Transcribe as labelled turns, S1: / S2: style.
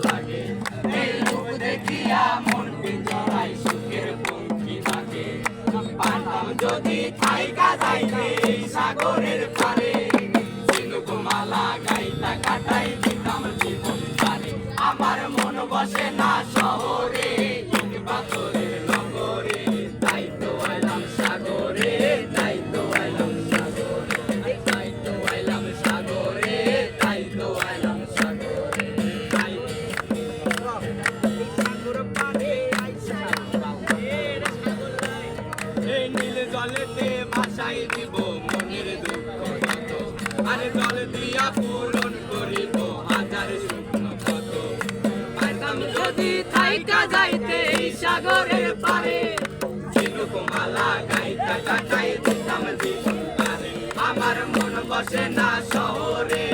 S1: লাগে এই রূপ দেখিয়া মন পিঞ্জরাই সুখের পঙ্খী থাকে পারতাম যদি থাইকা যাইতে এই সাগরের পারে ঝিনুকমালা গাইতা কাটাই দিতাম জীবন পারে আমার মন বসে না শহরে ইট পাথরের নগরে তাই তো আইলাম সাগরে তাই তো আইলাম সাগরে তাই তো আইলাম সাগরে তাই তো আইলাম সাগরে তাই এই নীল জলেতে ভাসাই দিব মনের দুঃখ যত আরে জল দিয়া পূরণ করিব হাজার শুকনো ক্ষত পাইতাম যদি থাইকা যাইতে এই সাগরের পারে ঝিনুকমালা গাইতা কাটাই দিতাম জীবন পারে আমার মন বসে না শহরে